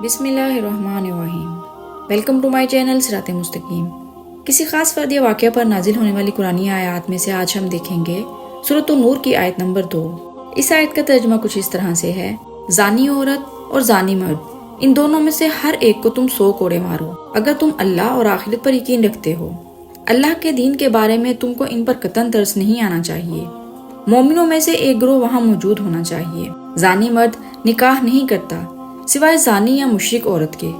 بسم اللہ الرحمن الرحیم۔ ویلکم ٹو مائی چینل صراط مستقیم۔ کسی خاص فرد یا واقعہ پر نازل ہونے والی قرآنی آیات میں سے آج ہم دیکھیں گے سورۃ النور کی آیت نمبر 2۔ اس آیت کا ترجمہ کچھ اس طرح سے ہے: زانی عورت اور زانی مرد، ان دونوں میں سے ہر ایک کو تم 100 کوڑے مارو اگر تم اللہ اور آخرت پر یقین رکھتے ہو۔ اللہ کے دین کے بارے میں تم کو ان پر قطعاً ترس نہیں آنا چاہیے۔ مومنوں میں سے ایک گروہ وہاں موجود ہونا چاہیے۔ زانی مرد نکاح نہیں کرتا سوائے زانی یا مشرک عورت کے،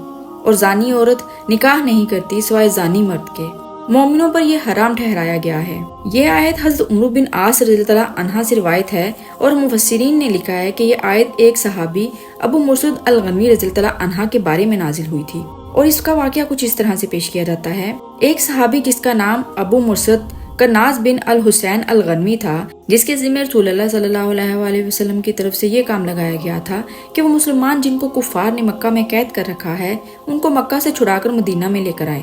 اور زانی عورت نکاح نہیں کرتی سوائے زانی مرد کے۔ مومنوں پر یہ حرام ٹھہرایا گیا ہے۔ یہ آیت حضرت عمرو بن عاص رضی اللہ عنہ سے روایت ہے، اور مفسرین نے لکھا ہے کہ یہ آیت ایک صحابی ابو مرثد الغنوی رضی اللہ عنہ کے بارے میں نازل ہوئی تھی، اور اس کا واقعہ کچھ اس طرح سے پیش کیا جاتا ہے۔ ایک صحابی جس کا نام ابو مرثد کناز بن الحسین الغنوی تھا، جس کے ذمہ رسول اللہ صلی اللہ علیہ وآلہ وسلم کی طرف سے یہ کام لگایا گیا تھا کہ وہ مسلمان جن کو کفار نے مکہ میں قید کر رکھا ہے ان کو مکہ سے چھڑا کر مدینہ میں لے کر آئے۔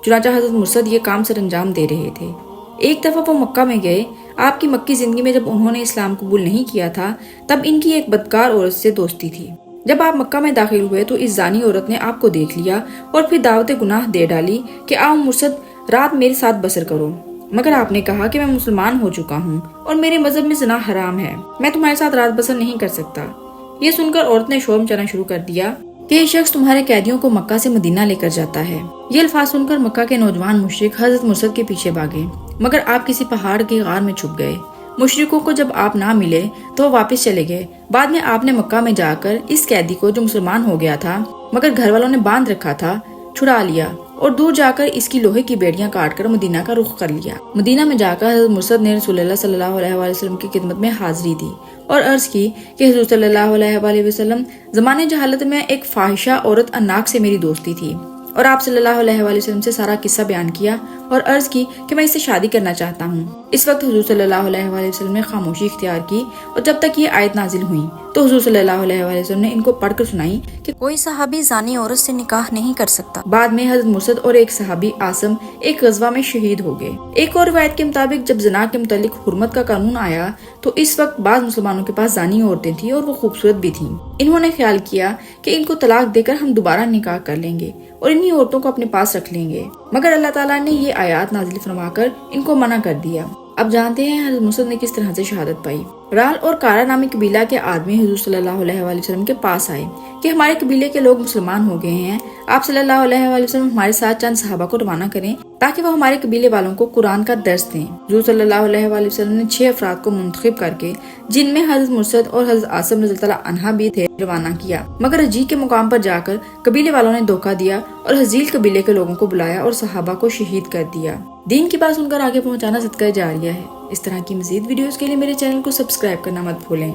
چنانچہ حضرت مرثد یہ کام سر انجام دے رہے تھے۔ ایک دفعہ وہ مکہ میں گئے۔ آپ کی مکی زندگی میں جب انہوں نے اسلام قبول نہیں کیا تھا تب ان کی ایک بدکار عورت سے دوستی تھی۔ جب آپ مکہ میں داخل ہوئے تو اس زانی عورت نے آپ کو دیکھ لیا اور پھر دعوت گناہ دے ڈالی کہ آؤ مرثد رات میرے ساتھ بسر کرو، مگر آپ نے کہا کہ میں مسلمان ہو چکا ہوں اور میرے مذہب میں زنا حرام ہے، میں تمہارے ساتھ رات بسر نہیں کر سکتا۔ یہ سن کر عورت نے شور مچانا شروع کر دیا کہ یہ شخص تمہارے قیدیوں کو مکہ سے مدینہ لے کر جاتا ہے۔ یہ الفاظ سن کر مکہ کے نوجوان مشرک حضرت مرثد کے پیچھے بھاگے، مگر آپ کسی پہاڑ کی غار میں چھپ گئے۔ مشرکوں کو جب آپ نہ ملے تو وہ واپس چلے گئے۔ بعد میں آپ نے مکہ میں جا کر اس قیدی کو جو مسلمان ہو گیا تھا مگر گھر والوں نے باندھ رکھا تھا چھڑا لیا، اور دور جا کر اس کی لوہے کی بیڑیاں کاٹ کر مدینہ کا رخ کر لیا۔ مدینہ میں جا کر حضرت مرثد نے رسول اللہ صلی اللہ علیہ وآلہ وسلم کی خدمت میں حاضری دی اور عرض کی کہ حضور صلی اللہ علیہ وآلہ وسلم، زمانے جہالت میں ایک فاحشہ عورت اناک سے میری دوستی تھی، اور آپ صلی اللہ علیہ وآلہ وسلم سے سارا قصہ بیان کیا اور عرض کی کہ میں اس سے شادی کرنا چاہتا ہوں۔ اس وقت حضور صلی اللہ علیہ وآلہ وسلم نے خاموشی اختیار کی، اور جب تک یہ آیت نازل ہوئی تو حضور صلی اللہ علیہ وآلہ وسلم نے ان کو پڑھ کر سنائی کہ کوئی صحابی زانی عورت سے نکاح نہیں کر سکتا۔ بعد میں حضرت مرثد اور ایک صحابی عاصم ایک غزوہ میں شہید ہو گئے۔ ایک اور روایت کے مطابق جب زنا کے متعلق حرمت کا قانون آیا تو اس وقت بعض مسلمانوں کے پاس زانی عورتیں تھیں اور وہ خوبصورت بھی تھیں۔ انہوں نے خیال کیا کہ ان کو طلاق دے کر ہم دوبارہ نکاح کر لیں گے اور انہی عورتوں کو اپنے پاس رکھ لیں گے، مگر اللہ تعالیٰ نے یہ آیات نازل فرما کر ان کو منع کر دیا۔ اب جانتے ہیں حضرت مرثد نے کس طرح سے شہادت پائی۔ رال اور کارا نامی قبیلہ کے آدمی حضور صلی اللہ علیہ وآلہ وسلم کے پاس آئے کہ ہمارے قبیلے کے لوگ مسلمان ہو گئے ہیں، آپ صلی اللہ علیہ وآلہ وسلم ہمارے ساتھ چند صحابہ کو روانہ کریں تاکہ وہ ہمارے قبیلے والوں کو قرآن کا درس دیں۔ حضور صلی اللہ علیہ وآلہ وسلم نے 6 افراد کو منتخب کر کے، جن میں حضرت مرثد اور حضرت عاصم رضی اللہ عنہ بھی تھے، روانہ کیا، مگر حجی کے مقام پر جا کر قبیلے والوں نے دھوکہ دیا اور حزیل قبیلے کے لوگوں کو بلایا اور صحابہ کو شہید کر دیا۔ دین کی بات سن کر آگے پہنچانا صدقہ جاریہ ہے۔ اس طرح کی مزید ویڈیوز کے لیے میرے چینل کو سبسکرائب کرنا مت بھولیں۔